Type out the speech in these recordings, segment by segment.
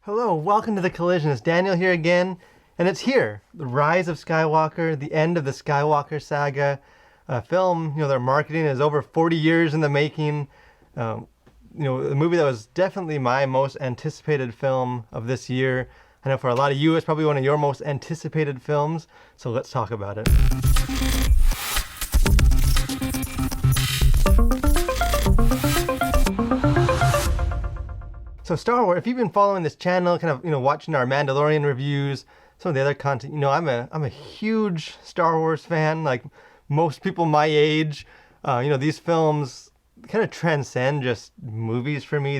Hello, welcome to The Collision. It's Daniel here again, and it's here, the Rise of Skywalker, the end of the Skywalker saga. Film, their marketing is over 40 years in the making. The movie that was definitely my most anticipated film of this year. I know for a lot of you, it's probably one of your most anticipated films, so let's talk about it. So Star Wars, if you've been following this channel, watching our Mandalorian reviews, some of the other content, I'm a huge Star Wars fan. Like most people my age, these films kind of transcend just movies for me.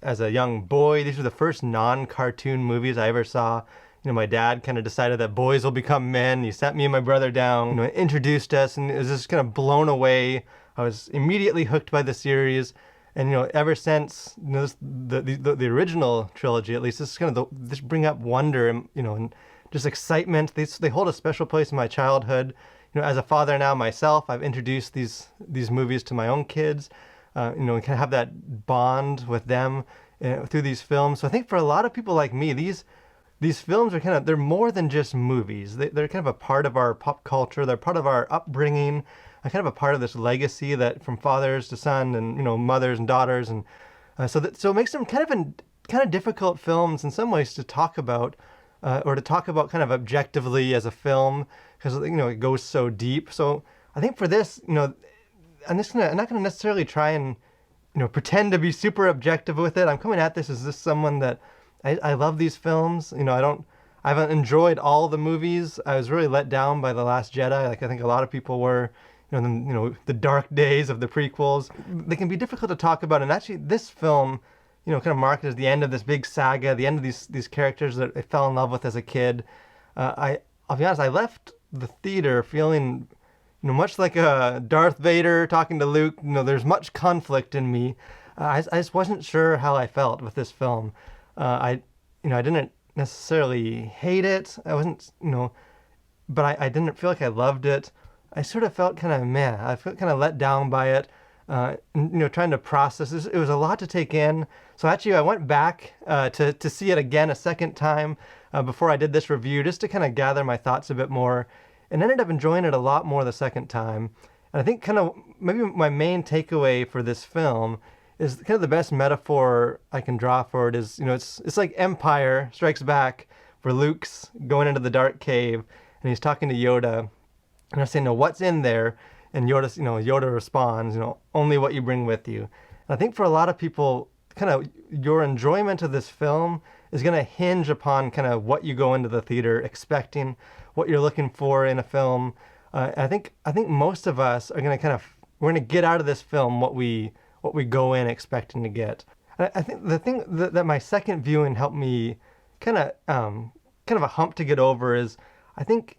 As a young boy, these were the first non-cartoon movies I ever saw. My dad kind of decided that boys will become men. He sat me and my brother down, introduced us, and it was just kind of blown away. I was immediately hooked by the series. And ever since the original trilogy, at least, this is kind of this bring up wonder and just excitement. They hold a special place in my childhood. As a father now myself, I've introduced these movies to my own kids. And kind of have that bond with them through these films. So I think for a lot of people like me, these films are they're more than just movies. They're kind of a part of our pop culture. They're part of our upbringing. Kind of a part of this legacy that from fathers to son and mothers and daughters, and so it makes them kind of difficult films in some ways to talk about, or to talk about kind of objectively as a film, because it goes so deep. So I think for this, I'm not going to necessarily try and pretend to be super objective with it. I'm coming at this as just someone that I love these films. I haven't enjoyed all the movies. I was really let down by The Last Jedi, like I think a lot of people were. The dark days of the prequels, they can be difficult to talk about. And actually this film, kind of marked as the end of this big saga, the end of these characters that I fell in love with as a kid. I'll be honest, I left the theater feeling, much like a Darth Vader talking to Luke. There's much conflict in me. I just wasn't sure how I felt with this film. I didn't necessarily hate it. I wasn't, but I didn't feel like I loved it. I sort of felt kind of meh. I felt kind of let down by it. Trying to process this. It was a lot to take in. So actually, I went back to see it again a second time before I did this review, just to kind of gather my thoughts a bit more, and ended up enjoying it a lot more the second time. And I think kind of maybe my main takeaway for this film is kind of the best metaphor I can draw for it is, it's like Empire Strikes Back, where Luke's going into the dark cave and he's talking to Yoda. And I'm saying, what's in there? And Yoda responds, only what you bring with you. And I think for a lot of people, kind of your enjoyment of this film is going to hinge upon kind of what you go into the theater expecting, what you're looking for in a film. I think most of us are going to we're going to get out of this film what we go in expecting to get. And I think the thing that my second viewing helped me kind of a hump to get over is, I think,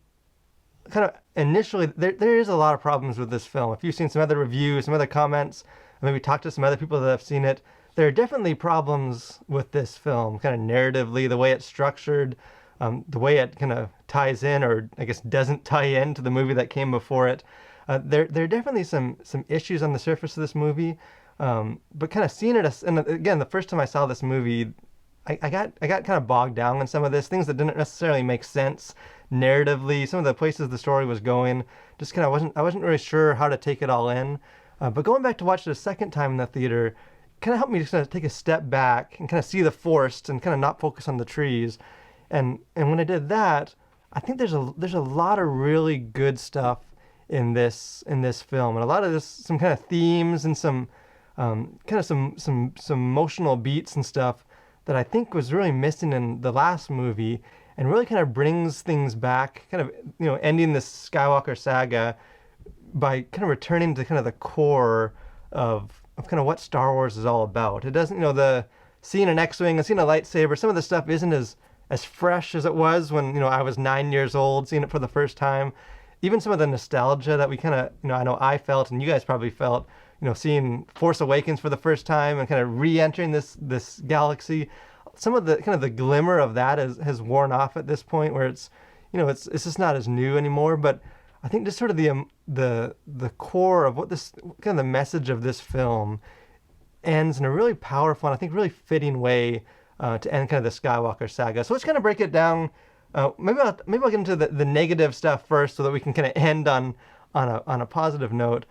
kind of initially, there is a lot of problems with this film. If you've seen some other reviews, some other comments, maybe talked to some other people that have seen it, there are definitely problems with this film, kind of narratively, the way it's structured, the way it kind of ties in, or I guess doesn't tie in to the movie that came before it. There are definitely some issues on the surface of this movie, but kind of seeing it, and again, the first time I saw this movie, I got kind of bogged down in some of this, things that didn't necessarily make sense narratively, some of the places the story was going, just kind of I wasn't really sure how to take it all in. But going back to watch it a second time in the theater kind of helped me just kind of take a step back and kind of see the forest and kind of not focus on the trees. And when I did that, I think there's a lot of really good stuff in this film, and a lot of some kind of themes and some some emotional beats and stuff that I think was really missing in the last movie, and really kind of brings things back, kind of, ending this Skywalker saga by kind of returning to kind of the core of kind of what Star Wars is all about. It doesn't, the seeing an X-Wing and seeing a lightsaber, some of the stuff isn't as fresh as it was when, I was 9 years old, seeing it for the first time. Even some of the nostalgia that we kind of, I know I felt, and you guys probably felt, seeing Force Awakens for the first time and kind of re-entering this galaxy. Some of the kind of the glimmer of that has worn off at this point, where it's just not as new anymore. But I think just sort of the core of what this kind of the message of this film ends in a really powerful and I think really fitting way to end kind of the Skywalker saga. So let's kind of break it down. Maybe I'll get into the negative stuff first, so that we can kind of end on a positive note.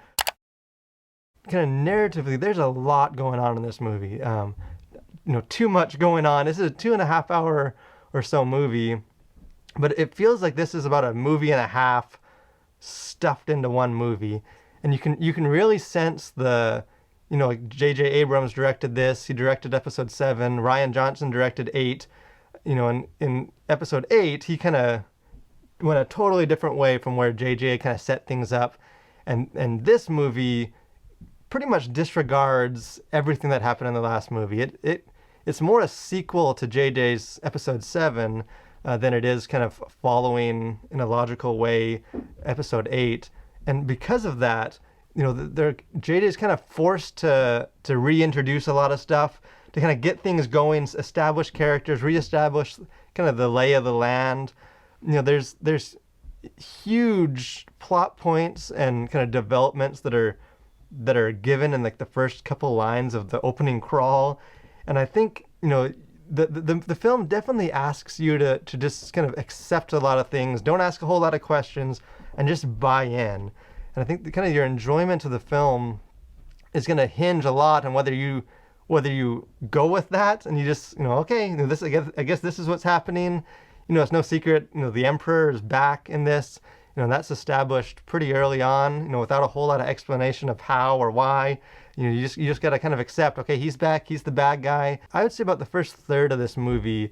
Kind of narratively, there's a lot going on in this movie. Too much going on. This is a 2.5 hour or so movie, but it feels like this is about a movie and a half stuffed into one movie. And you can really sense like J.J. Abrams directed this. He directed episode 7. Rian Johnson directed 8. In episode 8, he kind of went a totally different way from where J.J. kind of set things up. And this movie pretty much disregards everything that happened in the last movie. It's more a sequel to J.J.'s episode 7 than it is kind of following in a logical way episode 8. And because of that, J.J. is kind of forced to reintroduce a lot of stuff, to kind of get things going, establish characters, reestablish kind of the lay of the land. There's huge plot points and kind of developments that are given in like the first couple lines of the opening crawl. And I think, the film definitely asks you to just kind of accept a lot of things, don't ask a whole lot of questions, and just buy in. And I think kind of your enjoyment of the film is going to hinge a lot on whether you go with that and you just, okay, this, I guess this is what's happening. It's no secret, the Emperor is back in this. That's established pretty early on, without a whole lot of explanation of how or why. You just got to kind of accept, okay, he's back, he's the bad guy. I would say about the first third of this movie,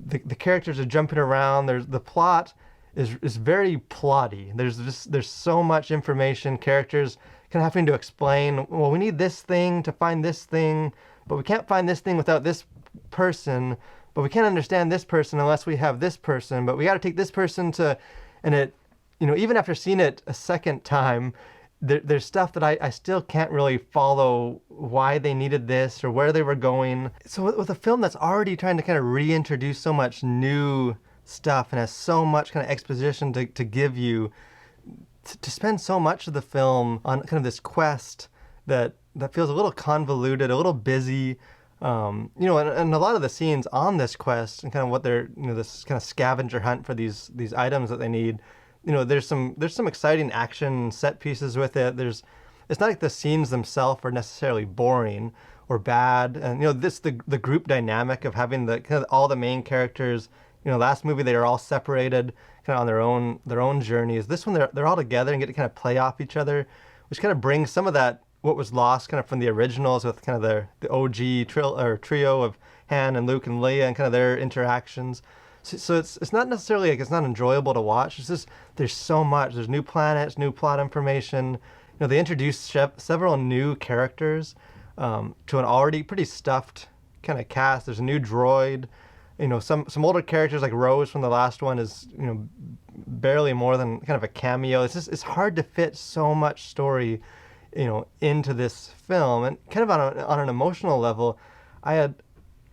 the characters are jumping around. The plot is very plotty. There's so much information. Characters kind of having to explain, well, we need this thing to find this thing, but we can't find this thing without this person, but we can't understand this person unless we have this person, but we got to take this person to, and it, even after seeing it a second time, there's stuff that I still can't really follow why they needed this or where they were going. So with a film that's already trying to kind of reintroduce so much new stuff and has so much kind of exposition to give you, to spend so much of the film on kind of this quest that feels a little convoluted, a little busy, and a lot of the scenes on this quest and kind of what they're, this kind of scavenger hunt for these items that they need. There's some exciting action set pieces with it. It's not like the scenes themselves are necessarily boring or bad. And the group dynamic of having the kind of all the main characters. Last movie they were all separated, kind of on their own journeys. This one they're all together and get to kind of play off each other, which kind of brings some of that what was lost kind of from the originals with kind of the OG trio of Han and Luke and Leia and kind of their interactions. So it's not necessarily like it's not enjoyable to watch. It's just there's so much. There's new planets, new plot information. They introduced several new characters to an already pretty stuffed kind of cast. There's a new droid. Some older characters like Rose from the last one is barely more than kind of a cameo. It's hard to fit so much story into this film. And kind of on an emotional level, I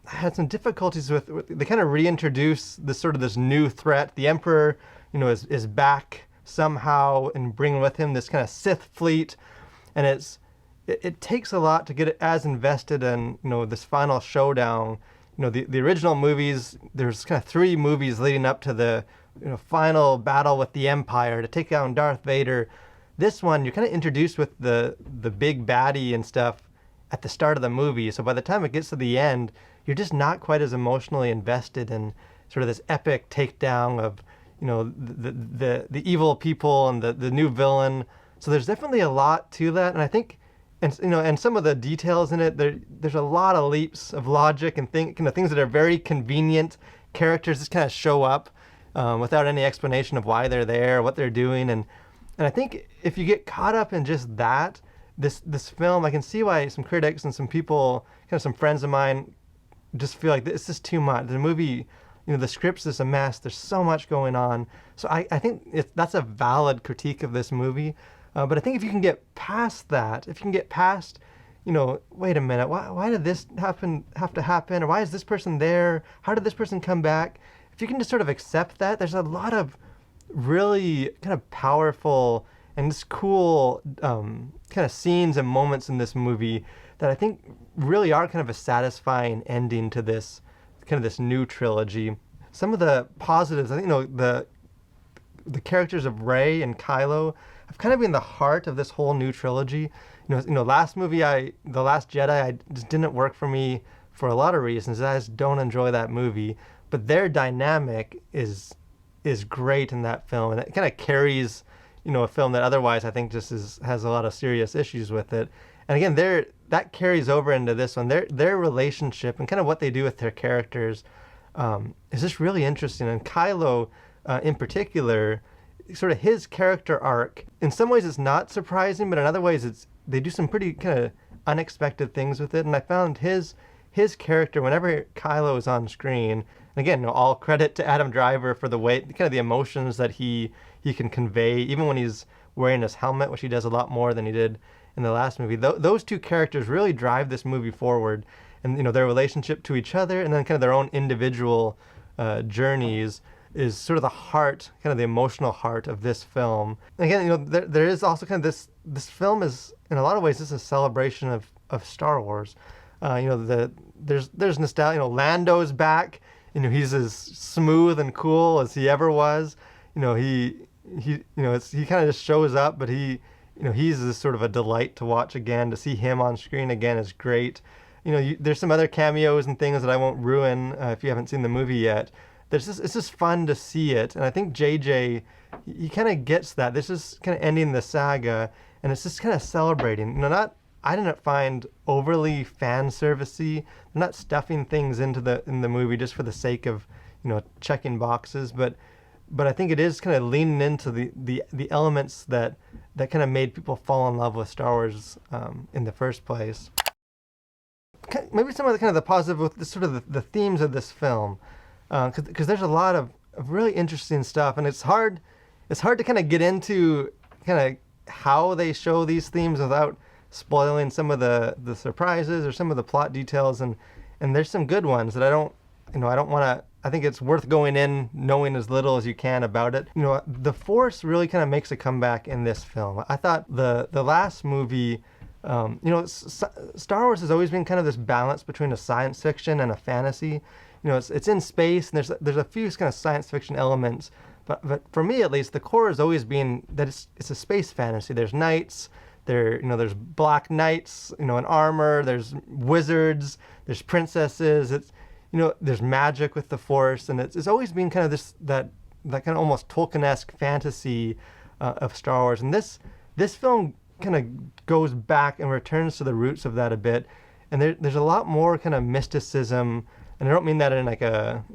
had some difficulties with they kind of reintroduce this new threat. The Emperor, is back somehow and bringing with him this kind of Sith fleet, and it takes a lot to get it as invested in this final showdown. The original movies, there's kind of 3 movies leading up to the final battle with the Empire to take down Darth Vader. This one, you're kind of introduced with the big baddie and stuff at the start of the movie. So by the time it gets to the end, you're just not quite as emotionally invested in sort of this epic takedown of, the evil people and the new villain. So there's definitely a lot to that, and I think, and some of the details in it, there's a lot of leaps of logic and things that are very convenient. Characters just kind of show up without any explanation of why they're there, what they're doing, and I think if you get caught up in just that, this film, I can see why some critics and some people, kind of some friends of mine, just feel like this is too much. The movie, the script's just a mess. There's so much going on. So I think that's a valid critique of this movie. But I think if you can get past that, if you can get past, wait a minute, why did this have to happen? Or why is this person there? How did this person come back? If you can just sort of accept that, there's a lot of really kind of powerful and just cool kind of scenes and moments in this movie that I think really are kind of a satisfying ending to this kind of this new trilogy. Some of the positives, I think, the characters of Rey and Kylo have kind of been the heart of this whole new trilogy. Last movie, The Last Jedi, I just didn't work for me for a lot of reasons. I just don't enjoy that movie. But their dynamic is great in that film, and it kind of carries, a film that otherwise I think just has a lot of serious issues with it. And again, that carries over into this one. Their relationship and kind of what they do with their characters is just really interesting. And Kylo, in particular, sort of his character arc, in some ways it's not surprising, but in other ways they do some pretty kind of unexpected things with it. And I found his character, whenever Kylo is on screen, and again, all credit to Adam Driver for the way, kind of the emotions that he can convey, even when he's wearing his helmet, which he does a lot more than he did in the last movie. Those two characters really drive this movie forward, and their relationship to each other, and then kind of their own individual journeys is sort of the heart, kind of the emotional heart of this film. And again, there is also kind of this film is, in a lot of ways, this is a celebration of Star Wars. There's nostalgia. Lando's back. He's as smooth and cool as he ever was. He kind of just shows up, but he's this sort of a delight to watch again. To see him on screen again is great. There's some other cameos and things that I won't ruin if you haven't seen the movie yet. It's just fun to see it, and I think JJ, he kind of gets that. This is kind of ending the saga, and it's just kind of celebrating. I didn't find overly fan servicey. They're not stuffing things in the movie just for the sake of checking boxes, but I think it is kind of leaning into the elements that kind of made people fall in love with Star Wars in the first place. Maybe some of the kind of the positive with sort of the themes of this film, because there's a lot of really interesting stuff, and it's hard to kind of get into kind of how they show these themes without spoiling some of the surprises or some of the plot details, and there's some good ones that I don't want to. I think it's worth going in knowing as little as you can about it. The Force really kind of makes a comeback in this film. I thought the last movie, Star Wars has always been kind of this balance between a science fiction and a fantasy. It's in space, and there's a few kind of science fiction elements, but for me at least, the core has always been that it's a space fantasy. There's knights. There's black knights, in armor. There's wizards. There's princesses. There's magic with the Force, and it's always been kind of that kind of almost Tolkien-esque fantasy of Star Wars. And this film kind of goes back and returns to the roots of that a bit. And there's a lot more kind of mysticism, and I don't mean that in like a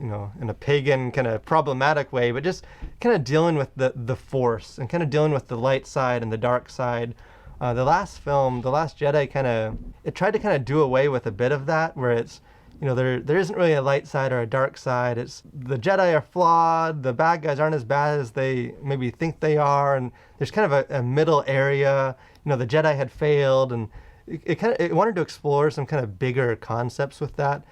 in a pagan kind of problematic way, but just kind of dealing with the Force and kind of dealing with the light side and the dark side. The last film, The Last Jedi, it tried to kind of do away with a bit of that, where it's, there isn't really a light side or a dark side. It's the Jedi are flawed, the bad guys aren't as bad as they maybe think they are, and there's kind of a middle area. The Jedi had failed, and it wanted to explore some kind of bigger concepts with that,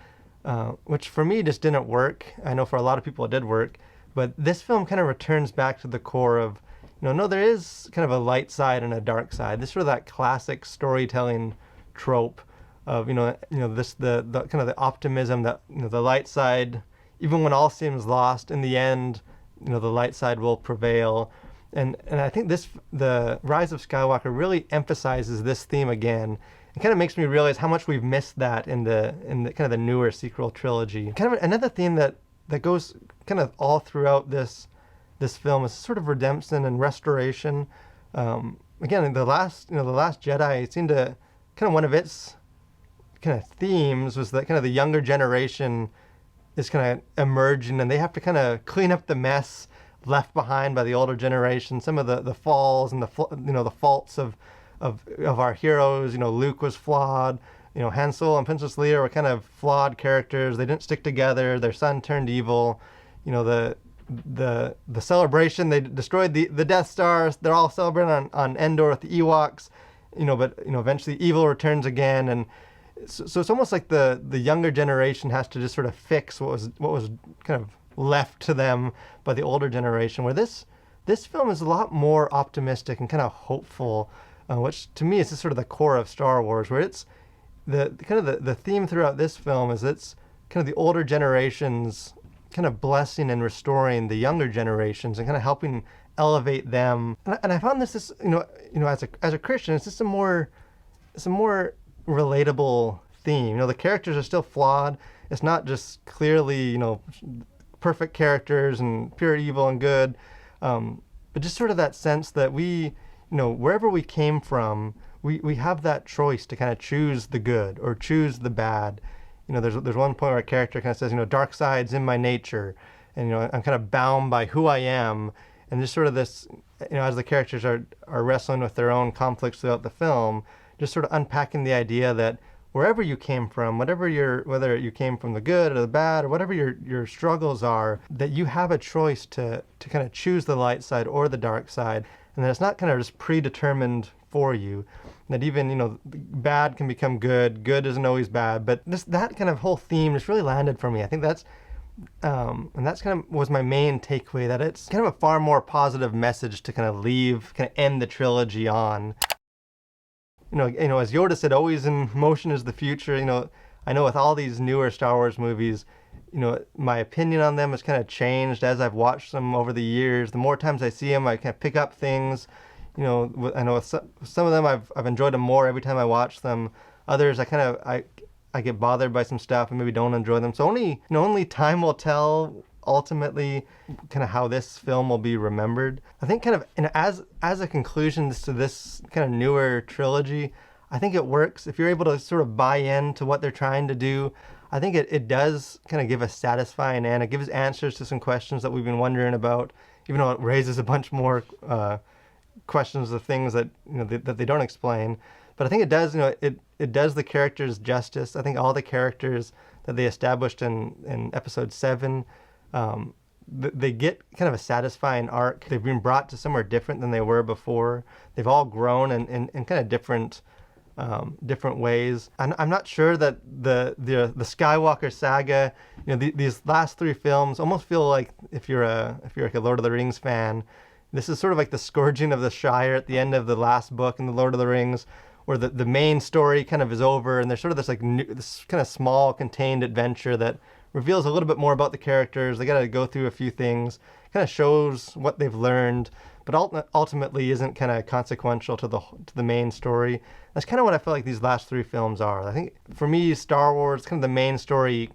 which for me just didn't work. I know for a lot of people it did work, but this film kind of returns back to the core of, no, there is kind of a light side and a dark side. This sort of that classic storytelling trope of, the kind of the optimism that, the light side, even when all seems lost, in the end, the light side will prevail. And I think the Rise of Skywalker really emphasizes this theme again. It kind of makes me realize how much we've missed that in the kind of the newer sequel trilogy. Kind of another theme that goes kind of all throughout this film is sort of redemption and restoration. Again, the last Jedi, it seemed to kind of one of its kind of themes was that kind of the younger generation is kind of emerging, and they have to kind of clean up the mess left behind by the older generation. Some of the falls and the faults of our heroes. Luke was flawed. Han Solo and Princess Leia were kind of flawed characters. They didn't stick together. Their son turned evil. The celebration, they destroyed the Death Star. They're all celebrating on Endor with the Ewoks, but eventually evil returns again, and so it's almost like the younger generation has to just sort of fix what was kind of left to them by the older generation. Where this film is a lot more optimistic and kind of hopeful, which to me is just sort of the core of Star Wars. Where it's the theme throughout this film is it's kind of the older generations kind of blessing and restoring the younger generations and kind of helping elevate them. And I found this, as a Christian, it's just a more relatable theme. You know, the characters are still flawed. It's not just clearly, perfect characters and pure evil and good, but just sort of that sense that we, wherever we came from, we have that choice to kind of choose the good or choose the bad. There's one point where a character kind of says, dark side's in my nature, and I'm kind of bound by who I am, and just sort of this, as the characters are wrestling with their own conflicts throughout the film, just sort of unpacking the idea that wherever you came from, whether you came from the good or the bad or whatever your struggles are, that you have a choice to kind of choose the light side or the dark side, and that it's not kind of just predetermined for you. That even, bad can become good, good isn't always bad, but that kind of whole theme just really landed for me. I think that's kind of was my main takeaway, that it's kind of a far more positive message to kind of end the trilogy on. As Yoda said, always in motion is the future. I know with all these newer Star Wars movies, my opinion on them has kind of changed as I've watched them over the years. The more times I see them, I kind of pick up things. I know with some of them I've enjoyed them more every time I watch them. Others I get bothered by some stuff and maybe don't enjoy them. So only time will tell ultimately kind of how this film will be remembered. I think kind of as a conclusion to this kind of newer trilogy, I think it works. If you're able to sort of buy into what they're trying to do, I think it does kind of give a satisfying end. It gives answers to some questions that we've been wondering about, even though it raises a bunch more questions of things that that they don't explain. But I think it does, it does the characters justice. I think all the characters that they established in episode 7, they get kind of a satisfying arc. They've been brought to somewhere different than they were before. They've all grown in kind of different ways. I'm not sure that the Skywalker saga, these last 3 films almost feel like, if you're like a Lord of the Rings fan, this is sort of like the scourging of the Shire at the end of the last book in the Lord of the Rings, where the main story kind of is over, and there's sort of this this kind of small contained adventure that reveals a little bit more about the characters. They got to go through a few things, kind of shows what they've learned, but ultimately isn't kind of consequential to the main story. That's kind of what I feel like these last 3 films are. I think for me, Star Wars, kind of the main story,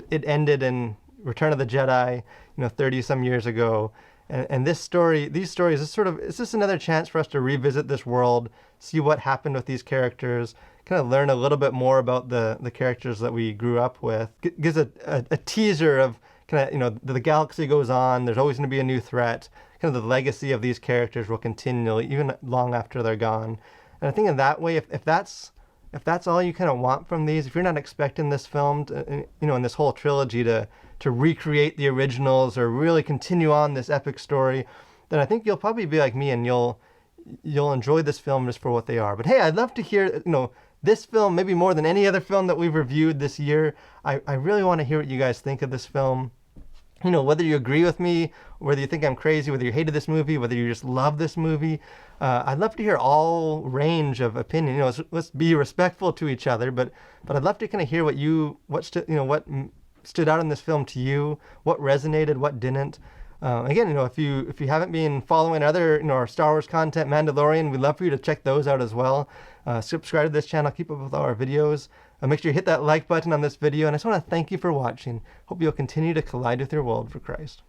it ended in Return of the Jedi, 30 some years ago. And these stories is it's just another chance for us to revisit this world, see what happened with these characters, kind of learn a little bit more about the characters that we grew up with. Gives a teaser of kind of, the galaxy goes on, there's always going to be a new threat. Kind of the legacy of these characters will continue even long after they're gone. And I think in that way, if that's all you kind of want from these, if you're not expecting this film to, in this whole trilogy to recreate the originals or really continue on this epic story, then I think you'll probably be like me and you'll enjoy this film just for what they are. But hey, I'd love to hear, this film, maybe more than any other film that we've reviewed this year. I really want to hear what you guys think of this film. Whether you agree with me, whether you think I'm crazy, whether you hated this movie, whether you just love this movie. I'd love to hear all range of opinion. Let's be respectful to each other, but I'd love to kind of hear what stood out in this film to you, what resonated, what didn't. Again, if you haven't been following other our Star Wars content, Mandalorian, we'd love for you to check those out as well. Subscribe to this channel, keep up with all our videos. Make sure you hit that like button on this video, and I just want to thank you for watching. Hope you'll continue to collide with your world for Christ.